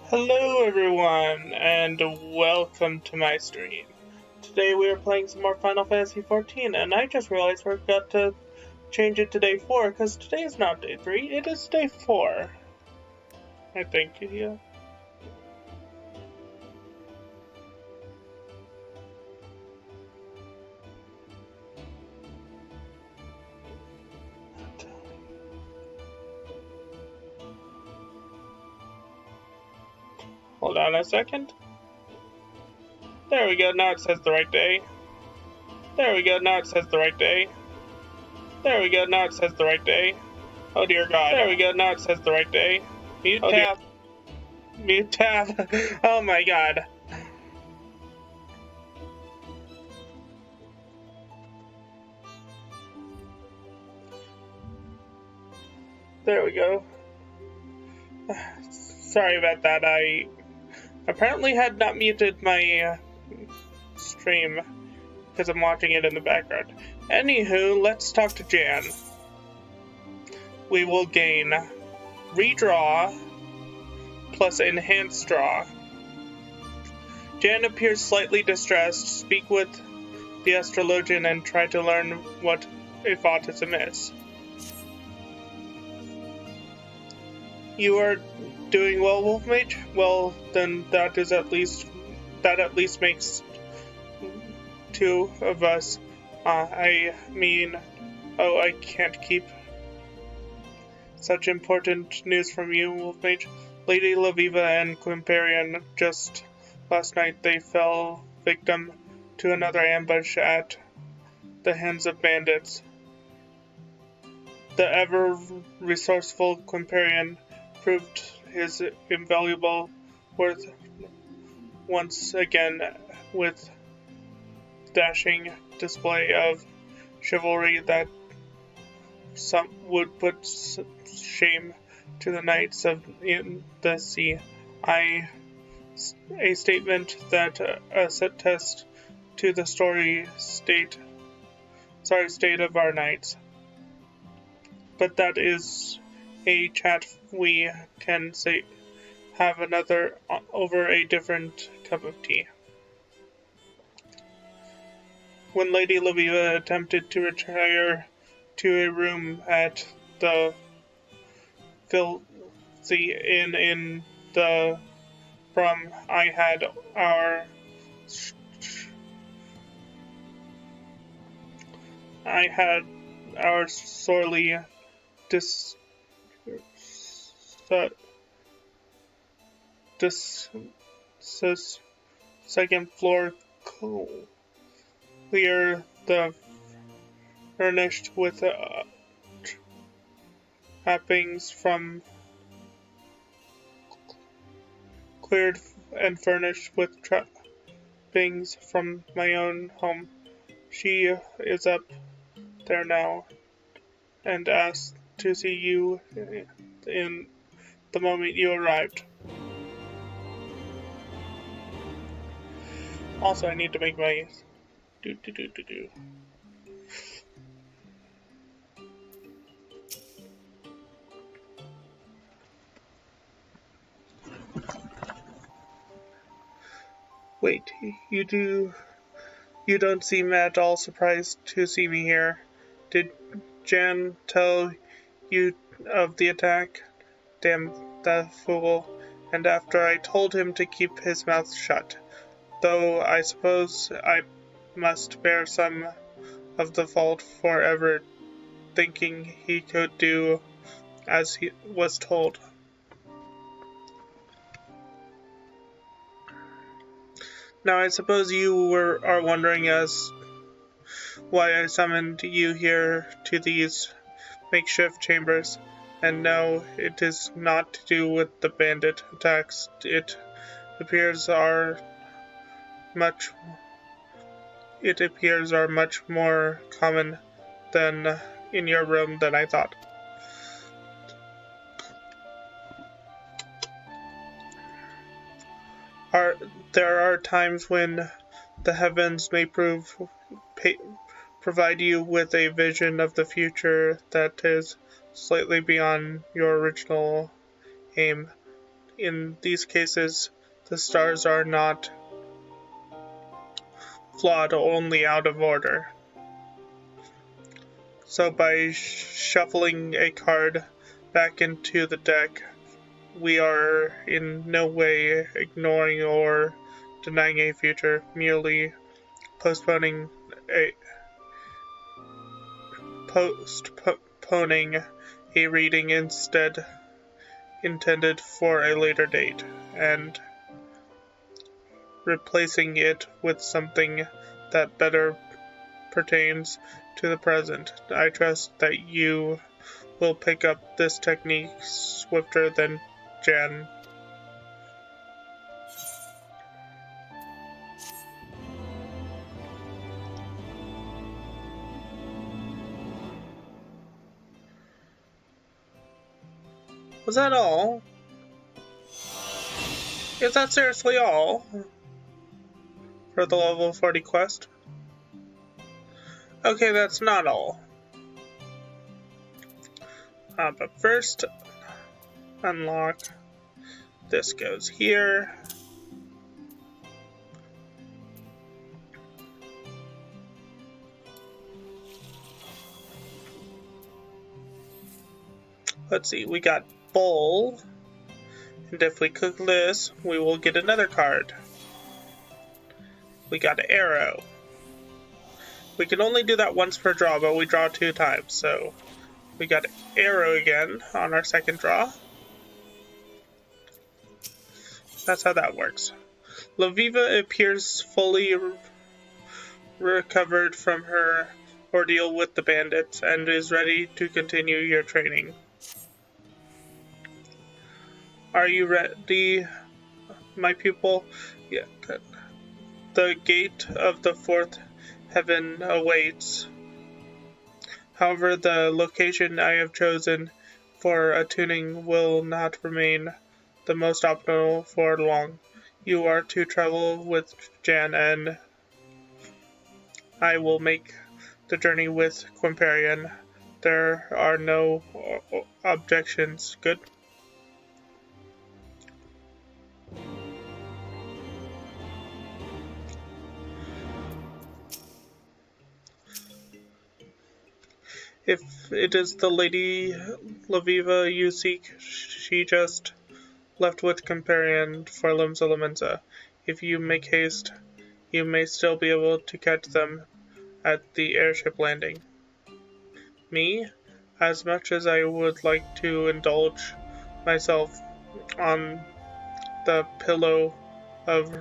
Hello everyone, and welcome to my stream. Today we are playing some more Final Fantasy XIV, and I just realized we forgot to change it to day 4, because today is not day 3, it is day 4. I think, yeah. Hold on a second. There we go, now it says the right day. There we go, now it says the right day. There we go, now it says the right day. Oh dear god. There we go, now it says the right day. Mute tab. Mute tab. Oh my god. There we go. Sorry about that, I apparently had not muted my stream because I'm watching it in the background. Anywho, let's talk to Jan. We will gain redraw plus enhanced draw. Jan appears slightly distressed. Speak with the astrologian and try to learn what if autism is. You are doing well, Wolfmage? Well, then that at least makes two of us. I can't keep such important news from you, Wolfmage. Lady Laviva and Quimperian, just last night they fell victim to another ambush at the hands of bandits. The ever-resourceful Quimperian proved his invaluable worth once again with dashing display of chivalry that some would put shame to the knights of in the sea. A statement that attests to the state of our knights. But that is a chat we can have another over a different cup of tea. When Lady Laviva attempted to retire to a room at the Ffxiv inn in the Brum, I had our sorely second floor clear the furnished with trappings from cleared and furnished with trappings from my own home. She is up there now and asked to see you in the moment you arrived. Also, I need to make my do. Wait, you don't seem at all surprised to see me here. Did Jan tell you of the attack? Damn that fool. And after I told him to keep his mouth shut. Though I suppose I must bear some of the fault for ever thinking he could do as he was told. Now I suppose you are wondering as why I summoned you here to these makeshift chambers, and no, it is not to do with the bandit attacks. It appears are much more common than in your room than I thought. There are times when the heavens may provide you with a vision of the future that is slightly beyond your original aim. in these cases, the stars are not flawed, only out of order. So by shuffling a card back into the deck, we are in no way ignoring or denying a future, merely postponing a reading instead intended for a later date, and replacing it with something that better pertains to the present. I trust that you will pick up this technique swifter than Jan. Was that all? Is that seriously all for the level 40 quest? Okay, that's not all. But first, unlock. This goes here. Let's see, we got bowl. And if we cook this, we will get another card. We got arrow. We can only do that once per draw, but we draw 2 times, so we got arrow again on our second draw. That's how that works. Ffxiv appears fully recovered from her ordeal with the bandits and is ready to continue your training. Are you ready, my pupil? Yeah. The gate of the 4th heaven awaits. However, the location I have chosen for attuning will not remain the most optimal for long. You are to travel with Jan, and I will make the journey with Quimparian. There are no objections. Good? If it is the Lady Ffxiv you seek, she just left with Quimparian for Limsa. If you make haste, you may still be able to catch them at the airship landing. Me? As much as I would like to indulge myself on the pillow of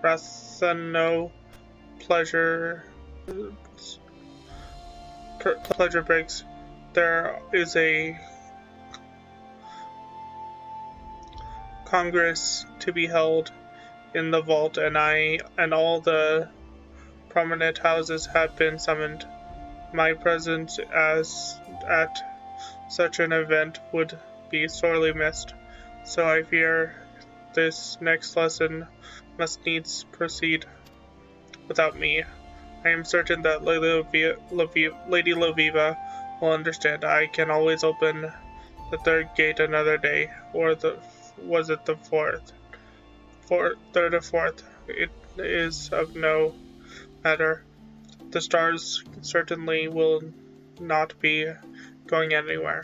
Rathano, pleasure breaks, there is a congress to be held in the vault, and all the prominent houses have been summoned. My presence at such an event would be sorely missed, so I fear this next lesson must needs proceed without me. I am certain that Lady Ffxiv will understand. I can always open the 3rd gate another day, or was it the 4th? 3rd or 4th. It is of no matter. The stars certainly will not be going anywhere.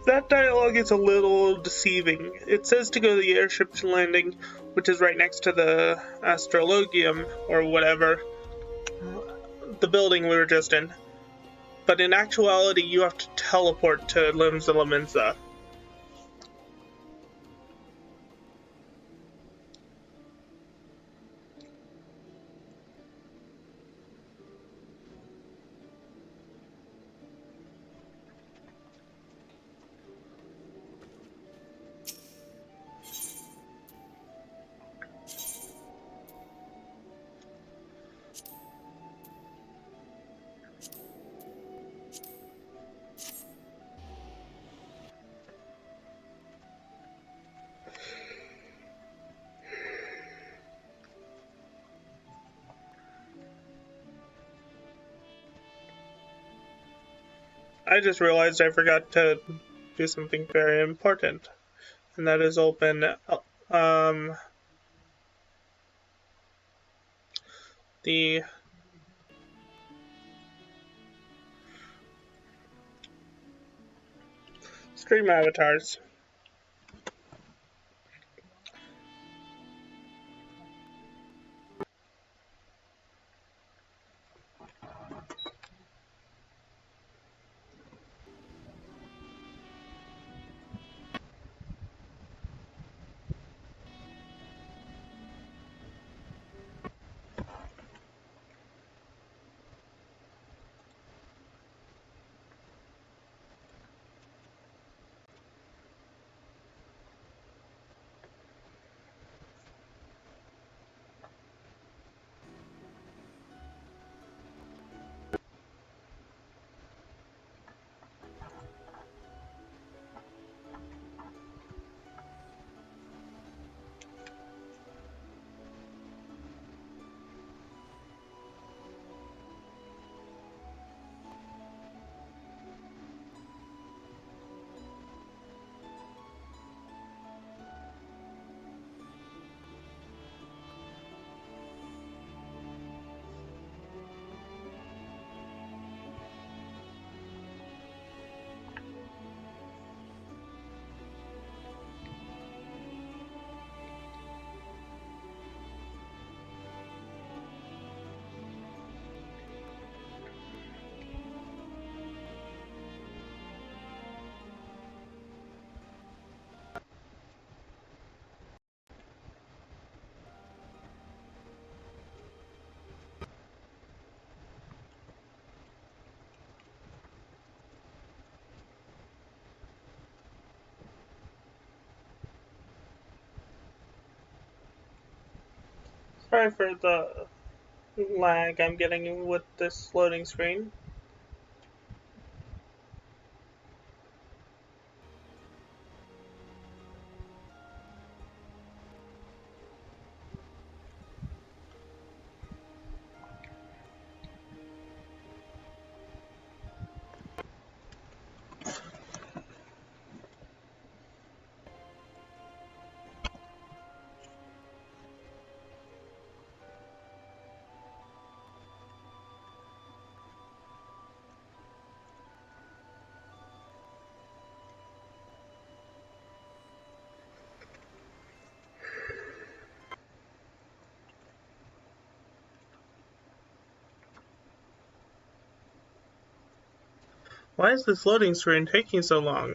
That dialogue is a little deceiving. It says to go to the airship's landing, which is right next to the astrologium, or whatever, the building we were just in. But in actuality, you have to teleport to Limsa. I just realized I forgot to do something very important, and that is open the stream avatars. Sorry for the lag I'm getting with this loading screen. Why is this loading screen taking so long?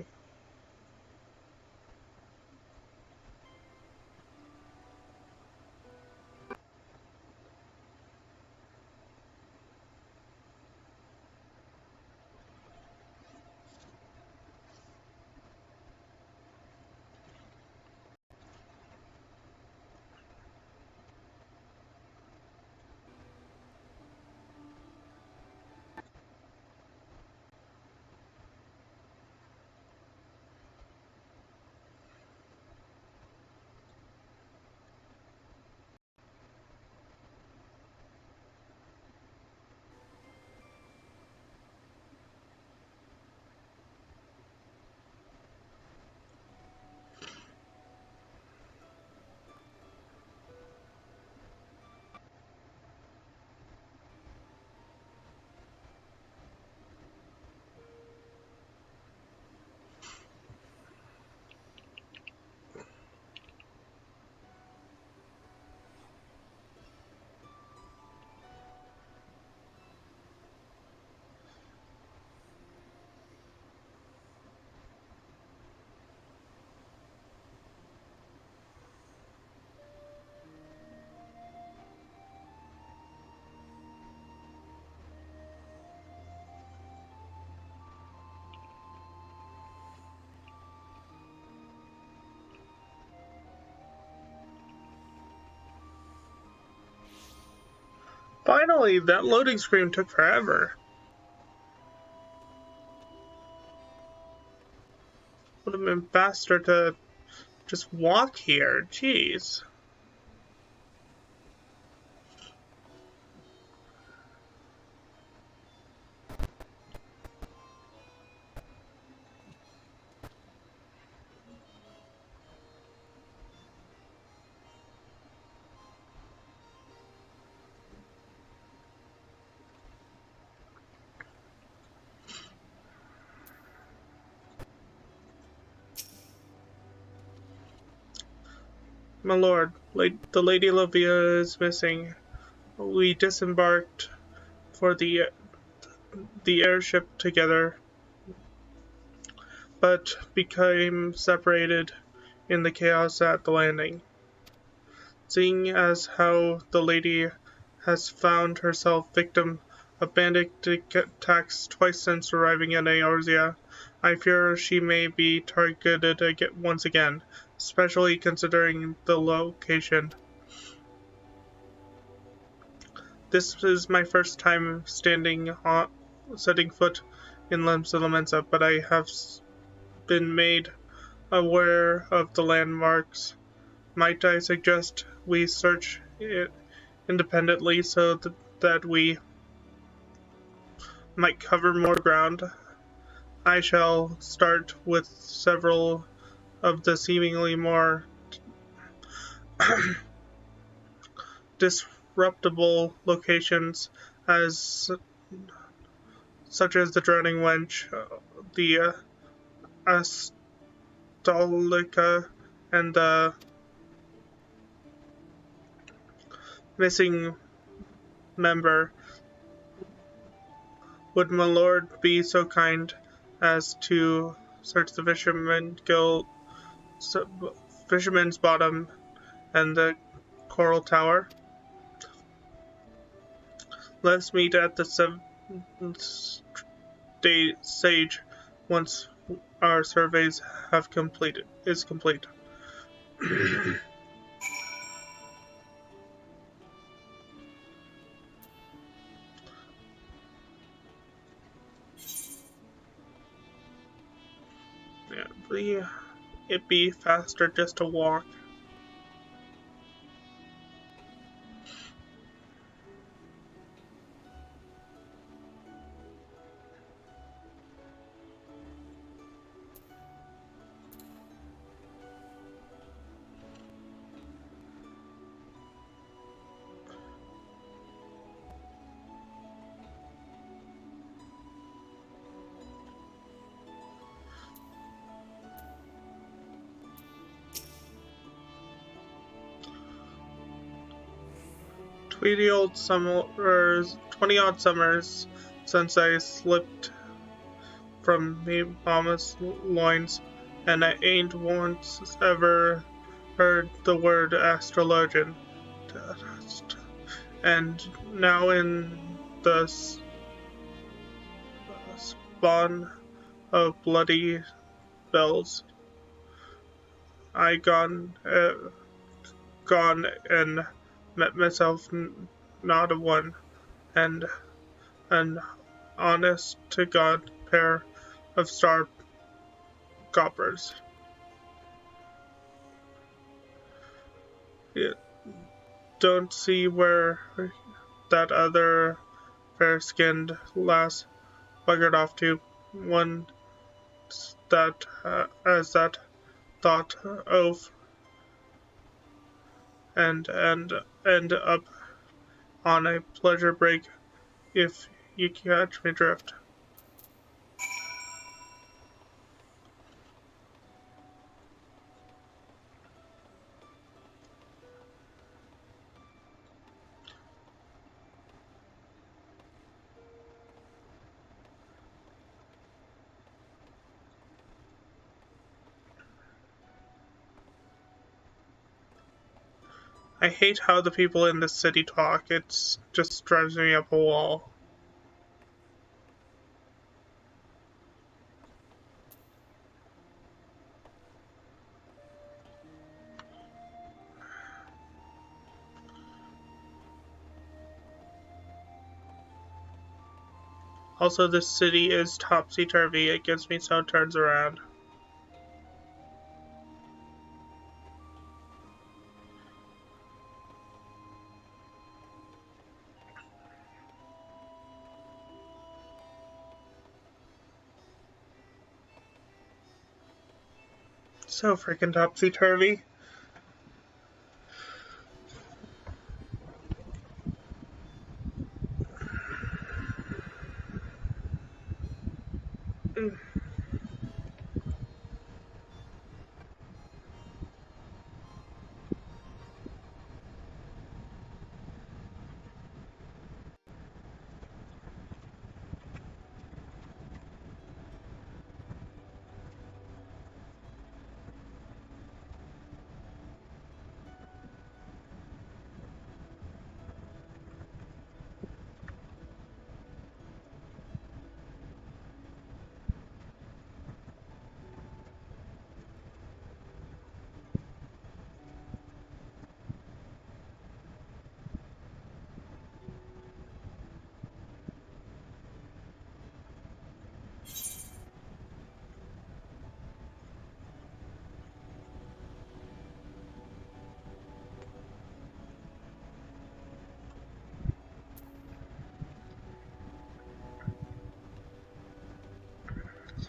Finally, that loading screen took forever. Would have been faster to just walk here. Jeez. My lord, the Lady Livia is missing. We disembarked for the airship together, but became separated in the chaos at the landing. Seeing as how the lady has found herself victim of bandit attacks twice since arriving in Eorzea, I fear she may be targeted once again, especially considering the location. This is my first time setting foot in Lemsa, but I have been made aware of the landmarks. Might I suggest we search it independently so that we might cover more ground? I shall start with several of the seemingly more disruptable locations, as such as the Drowning Wench, the Astolica, and the missing member. Would my lord be so kind as to search the Fisherman's Bottom and the Coral Tower? Let's meet at the seventh stage once our surveys is complete. Yeah, it'd be faster just to walk. Twenty odd summers since I slipped from me mama's loins, and I ain't once ever heard the word astrologian. And now in the spawn of bloody bells, I gone and met myself not a one, and an honest to God pair of star coppers. You don't see where that other fair-skinned lass buggered off to. One that as that thought of and end up on a pleasure break, if you catch me drift. I hate how the people in this city talk. It just drives me up a wall. Also, this city is topsy-turvy. It gives me so turns around. So freaking topsy-turvy.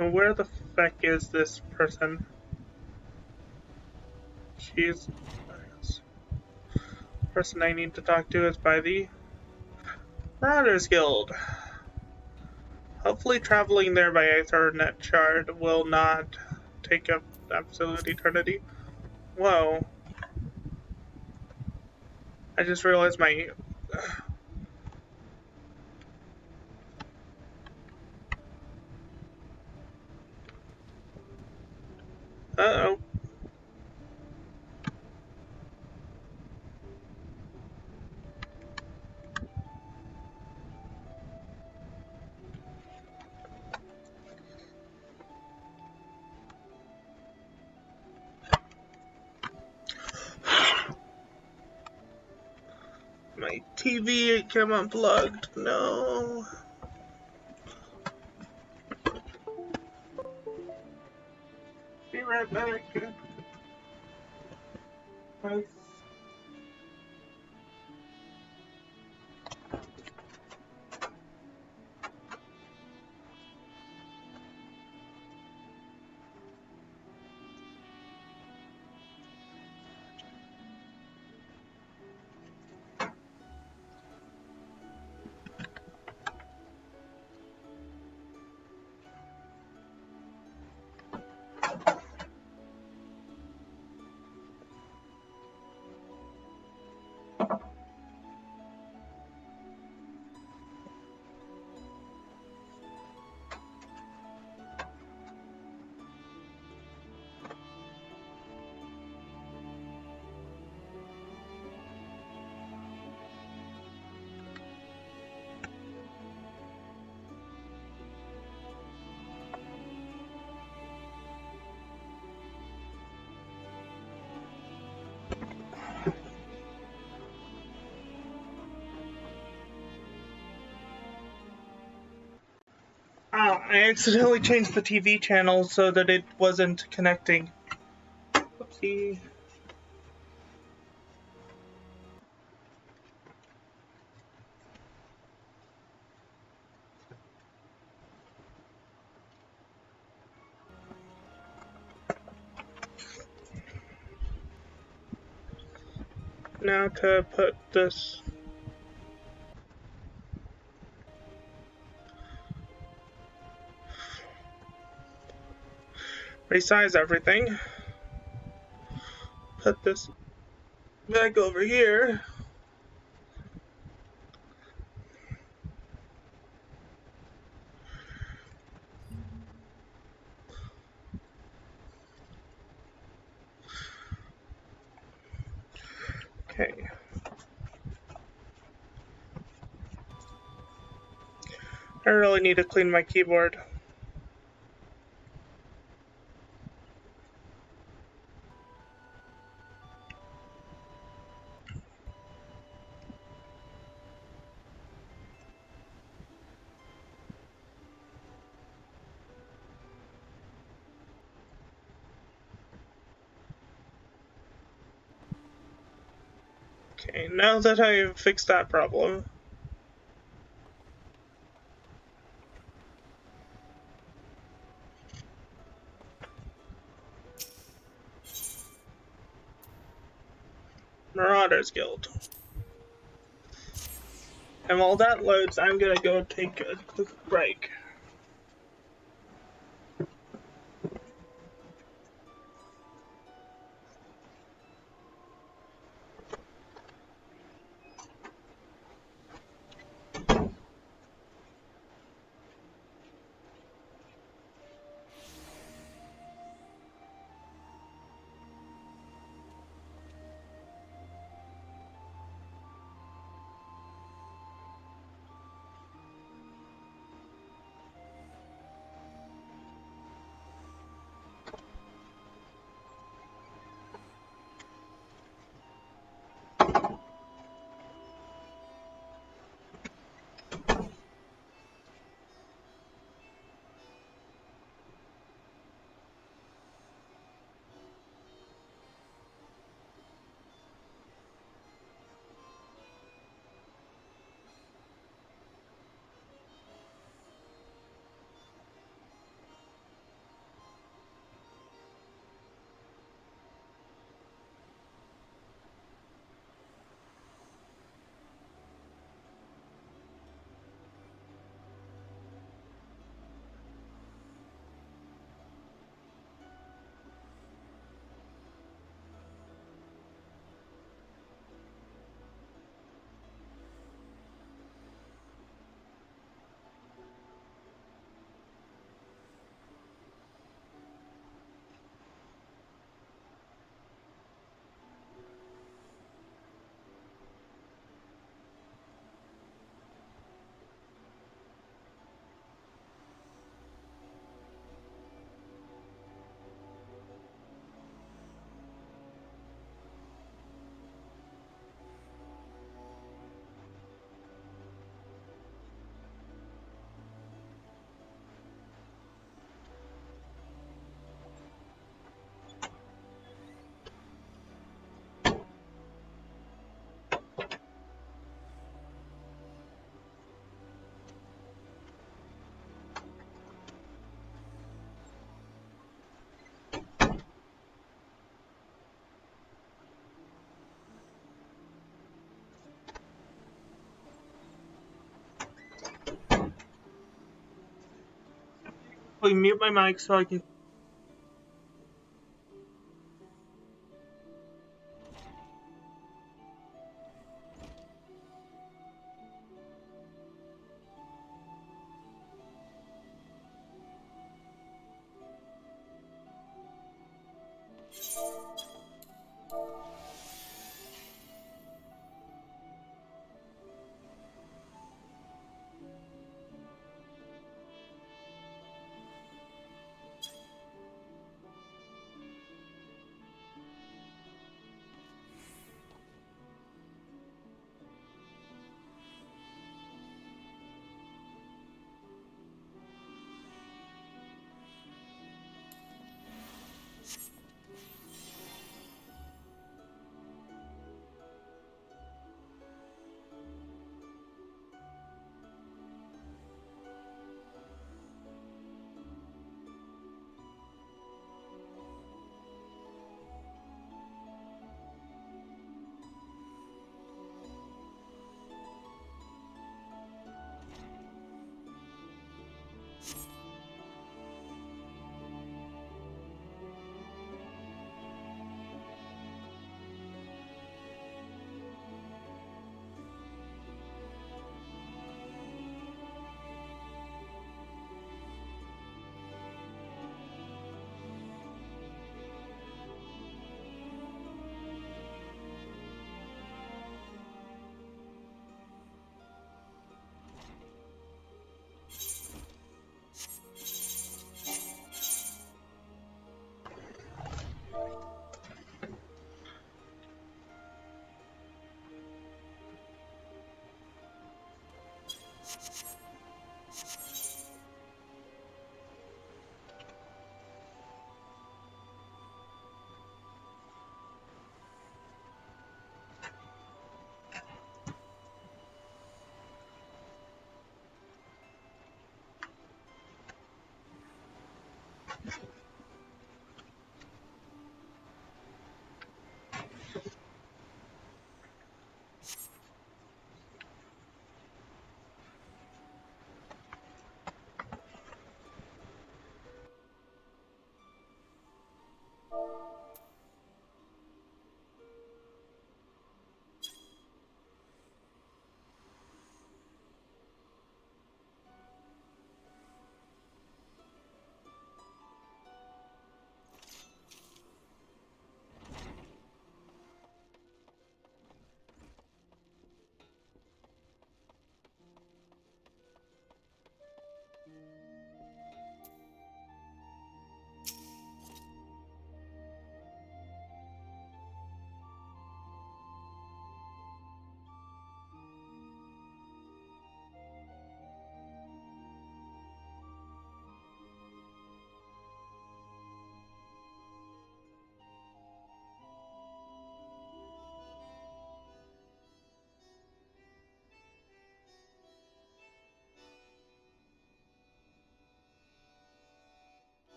Where the feck is this person? She's... The person I need to talk to is by the Marauders Guild. Hopefully traveling there by Ethernet shard will not take up absolute eternity. Whoa. I just realized my... Uh-oh. My TV came unplugged. No. Be right back. Nice. I accidentally changed the TV channel so that it wasn't connecting. Whoopsie. Now to put this... resize everything. Put this back over here. Okay. I really need to clean my keyboard. Okay, now that I've fixed that problem, Marauders Guild. And while that loads, I'm gonna go take a quick break. quickly mute my mic so I can...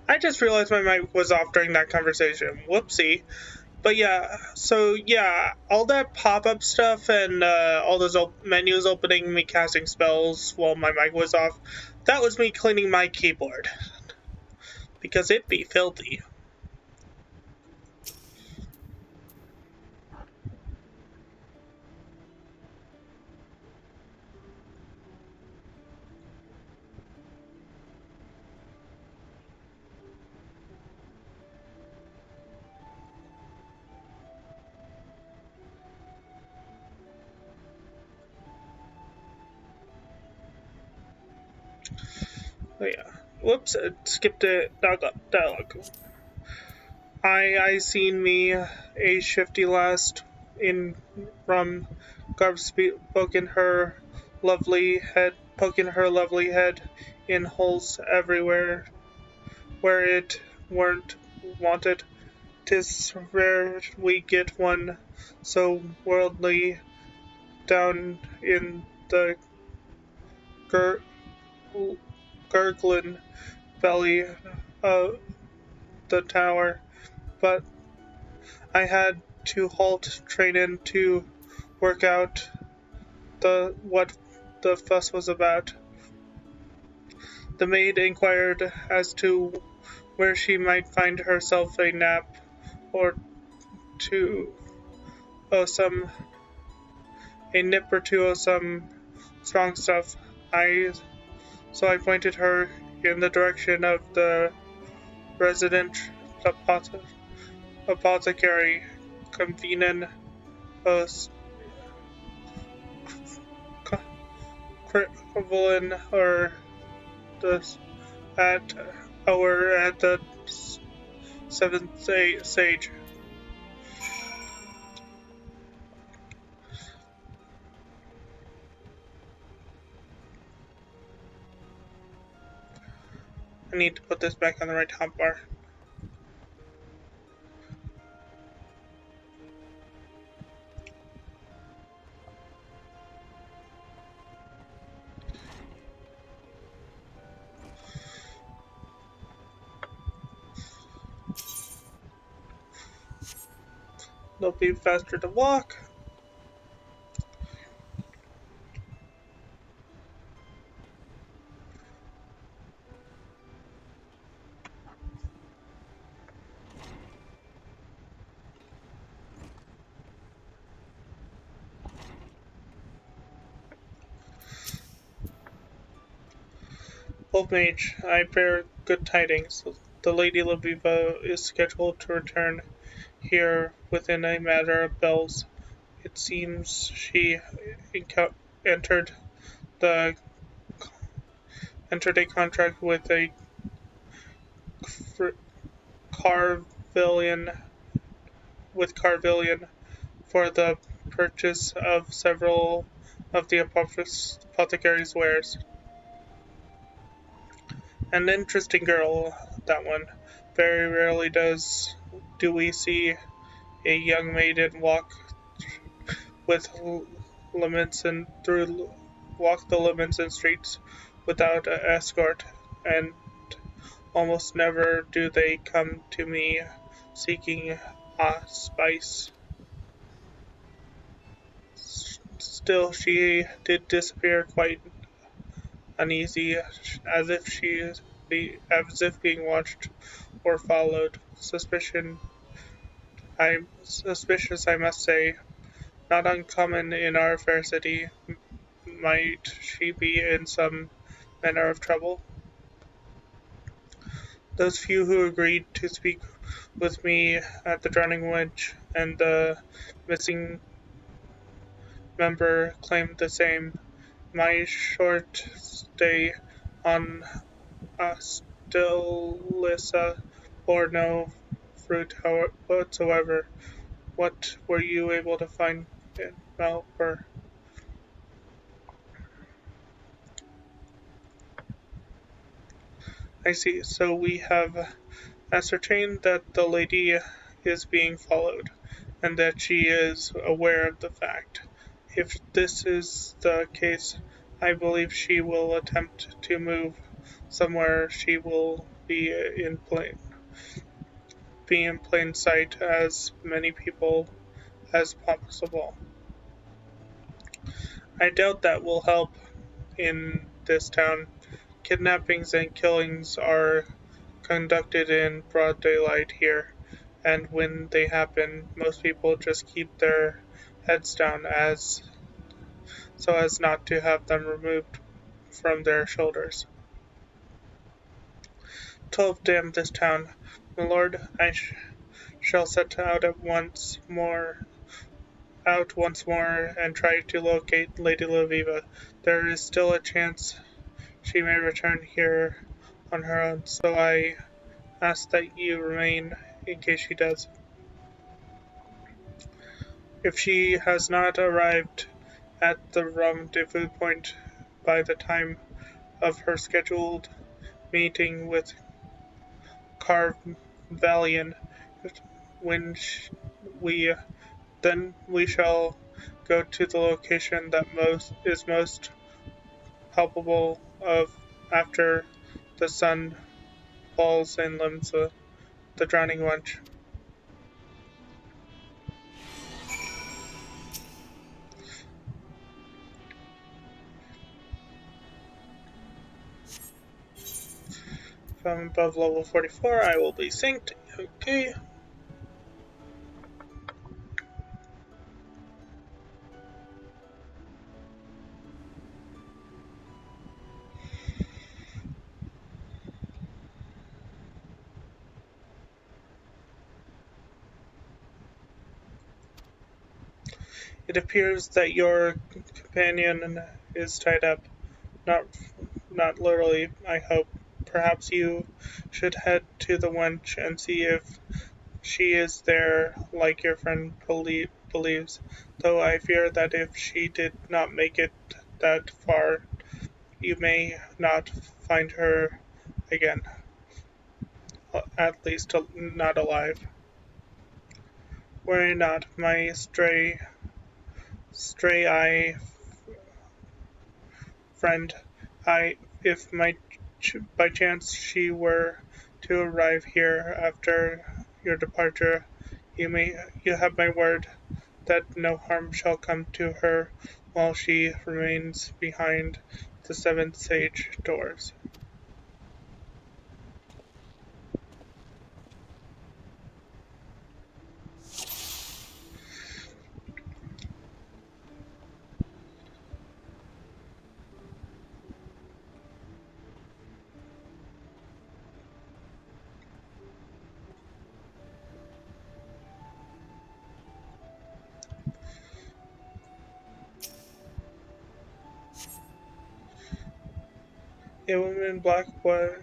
I just realized my mic was off during that conversation. Whoopsie. But yeah, so yeah, all that pop-up stuff and all those menus opening, me casting spells while my mic was off, that was me cleaning my keyboard. because it be filthy. Oh yeah. Whoops, I skipped a dialogue. I seen me a shifty last in rum garb poking her lovely head in holes everywhere where it weren't wanted. 'Tis rare we get one so worldly down in the gur- gurgling belly of the tower, but I had to halt training to work out what the fuss was about. The maid inquired as to where she might find herself a nap or two, some a nip or two of some strong stuff. I so I pointed her in the direction of the resident apothecary, convening a Crivelin or the at at the seventh sage. I need to put this back on the right top bar. They'll be faster to walk. Old Mage, I bear good tidings. The Lady Laviva is scheduled to return here within a matter of bells. It seems she entered the entered a contract with a Carvillian Carvillian for the purchase of several of the apothecary's wares. An interesting girl, that one. Very rarely do we see a young maiden with laments and walk the laments and streets without an escort, and almost never do they come to me seeking spice. Still, she did disappear quite uneasy, as if being watched or followed. Suspicious, I must say, not uncommon in our fair city. Might she be in some manner of trouble? Those few who agreed to speak with me at the Drowning Wench and the missing member claimed the same. My short stay on Stilissa bore no fruit whatsoever. What were you able to find in Melbourne? I see. So we have ascertained that the lady is being followed, and that she is aware of the fact. If this is the case, I believe she will attempt to move somewhere she will be in plain sight as many people as possible. I doubt that will help in this town. Kidnappings and killings are conducted in broad daylight here, and when they happen, most people just keep their heads down so as not to have them removed from their shoulders. 12 damn this town. My lord, I shall set out once more and try to locate Lady Loviva. There is still a chance she may return here on her own, so I ask that you remain in case she does. If she has not arrived at the rendezvous point by the time of her scheduled meeting with Carvalian, when we then we shall go to the location that is most palpable of after the sun falls and limbs the drowning wench. If I'm above level 44, I will be synced. Okay. It appears that your companion is tied up. Not, not literally, I hope. Perhaps you should head to the wench and see if she is there like your friend believes, though I fear that if she did not make it that far, you may not find her again, at least not alive. Worry not, my stray-eye friend. If by chance she were to arrive here after your departure, you have my word that no harm shall come to her while she remains behind the seven sage doors. A woman in black, what?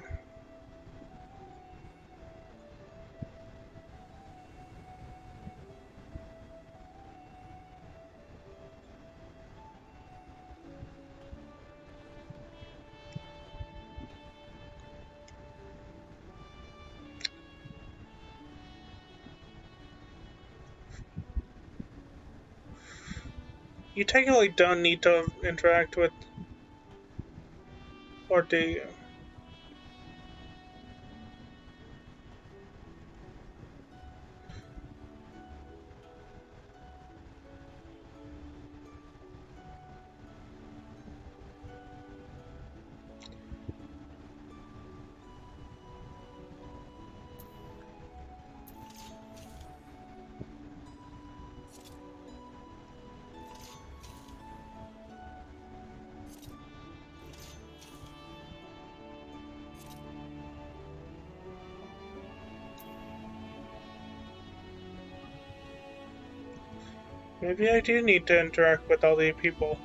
You technically don't need to interact with, or do you? Maybe I do need to interact with all the people.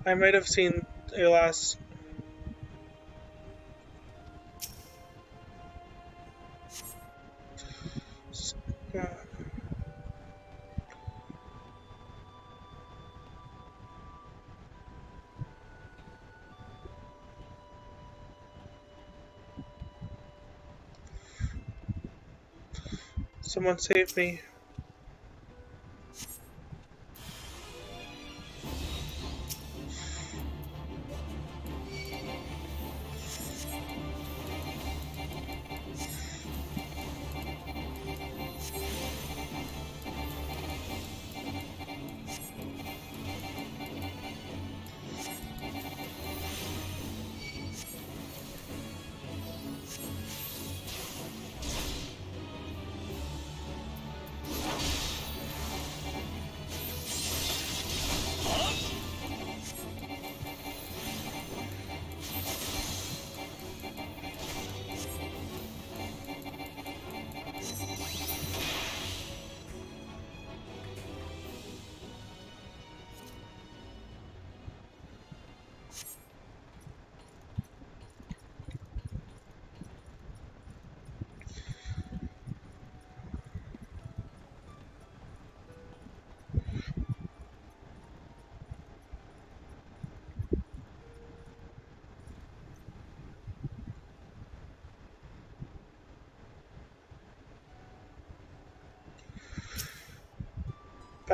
I might have seen a last. Uh, Someone save me.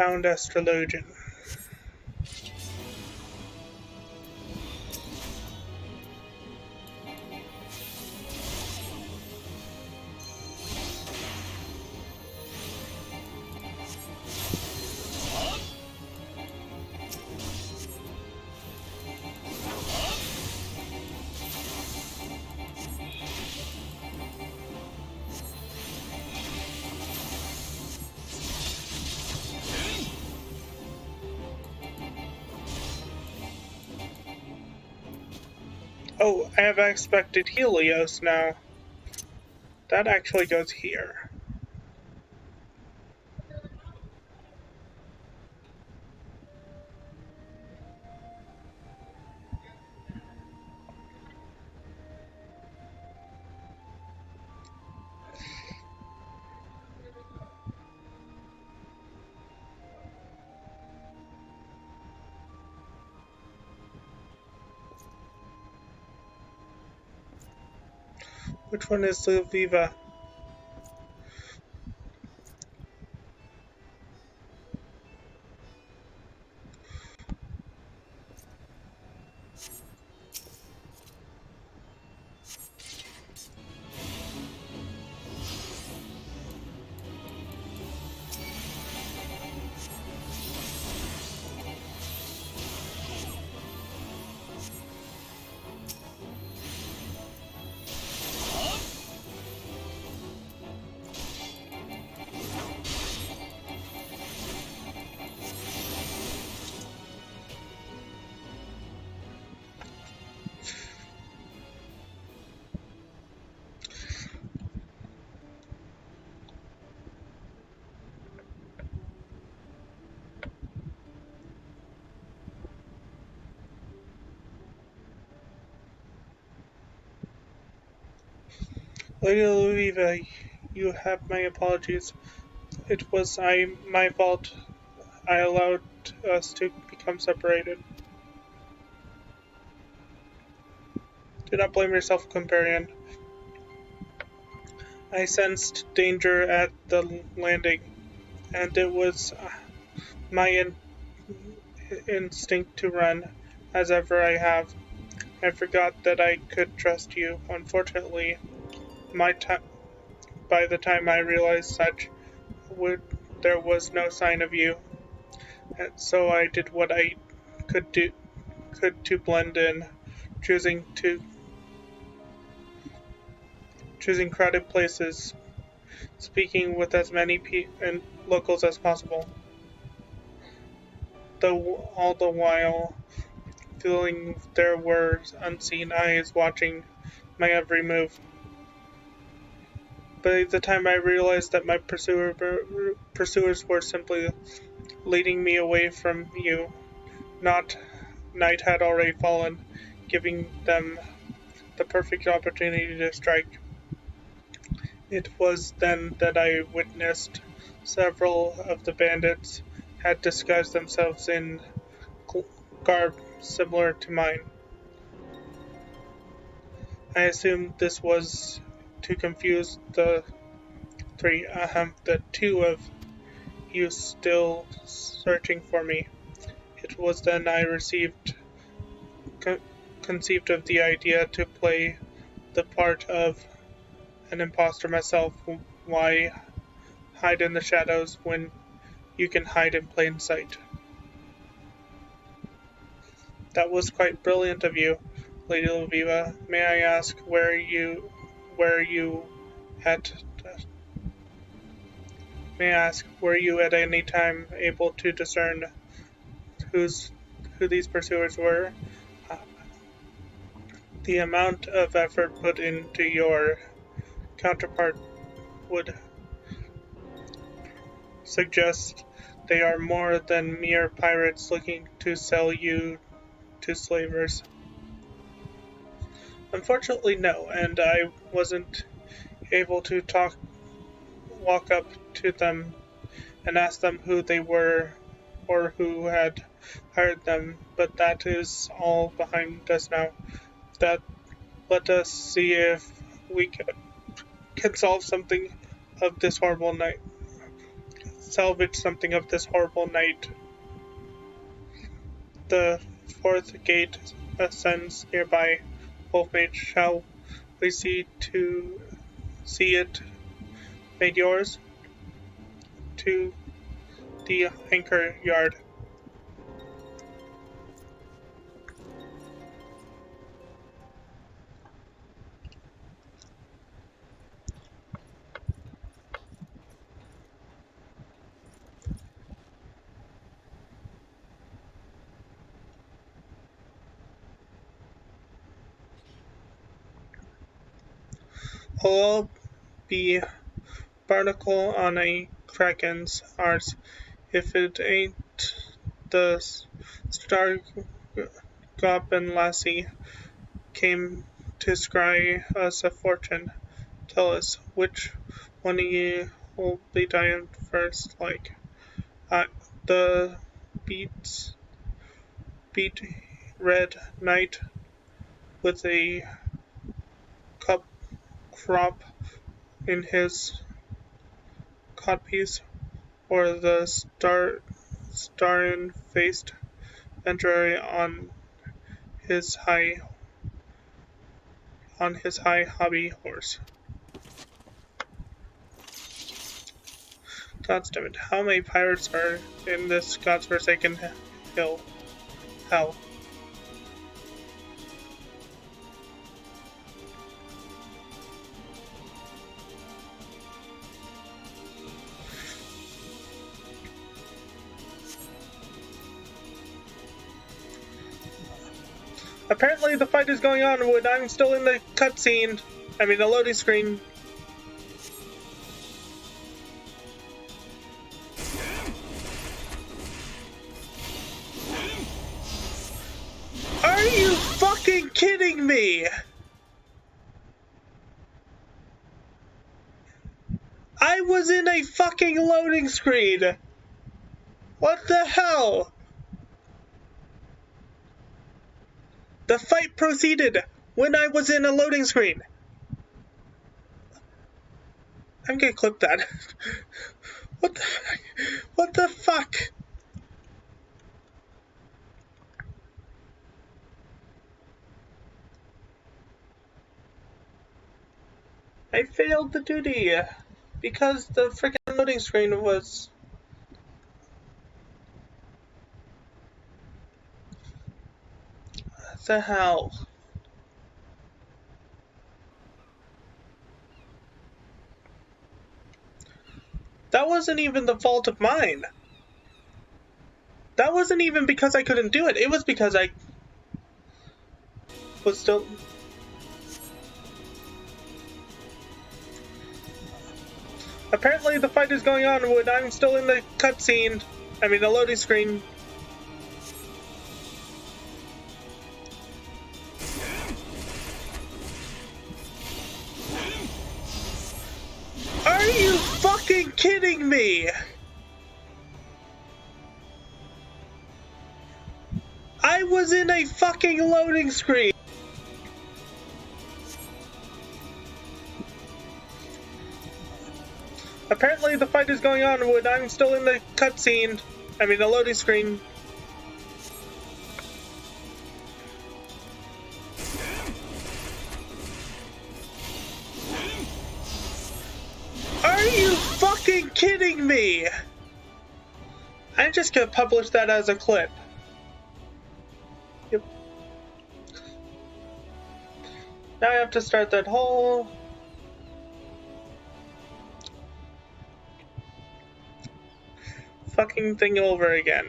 Found astrologian. Oh, I have expected Helios now. That actually goes here. Which one is Viva? Lady Viva, you have my apologies. It was my fault. I allowed us to become separated. Do not blame yourself, companion. I sensed danger at the landing, and it was my instinct to run, as ever I have. I forgot that I could trust you. Unfortunately, my by the time I realized there was no sign of you, and so I did what I could do to blend in, choosing to choosing crowded places, speaking with as many locals as possible. Though all the while feeling there were unseen eyes watching my every move. By the time I realized that my pursuers were simply leading me away from you, night had already fallen, giving them the perfect opportunity to strike. It was then that I witnessed several of the bandits had disguised themselves in garb similar to mine. I assumed this was to confuse the two of you still searching for me. It was then I conceived of the idea to play the part of an imposter myself. Why hide in the shadows when you can hide in plain sight? That was quite brilliant of you, Lady Laviva. May I ask where you at were you at any time able to discern who these pursuers were? Uh, The amount of effort put into your counterpart would suggest they are more than mere pirates looking to sell you to slavers. Unfortunately, no, and I wasn't able to walk up to them and ask them who they were or who had hired them, but that is all behind us now. That let us see if we can solve something of this horrible night. salvage something of this horrible night. The fourth gate ascends nearby. Wolfmage, shall we see it made yours? To the anchor yard. I'll be barnacle on a kraken's arse if it ain't the star goblin lassie came to scry us a fortune. Tell us, which one of ye will be dying first, like? The beat red knight with a cup crop in his codpiece, or the starren-faced venturer on his high hobby horse. Goddammit, how many pirates are in this godforsaken hell? Apparently the fight is going on when I'm still in the cutscene. I mean the loading screen. Are you fucking kidding me? I was in a fucking loading screen. What the hell? The fight proceeded when I was in a loading screen. I'm gonna clip that. What the fuck? I failed the duty because the freaking loading screen was... What the hell? That wasn't even the fault of mine. That wasn't even because I couldn't do it. It was because I was still... Apparently the fight is going on when I'm still in the cutscene. I mean the loading screen. Are you fucking kidding me? I was in a fucking loading screen. Apparently the fight is going on when I'm still in the cutscene. I mean the loading screen. Are you fucking kidding me? I'm just gonna publish that as a clip. Yep. Now I have to start that whole... fucking thing over again.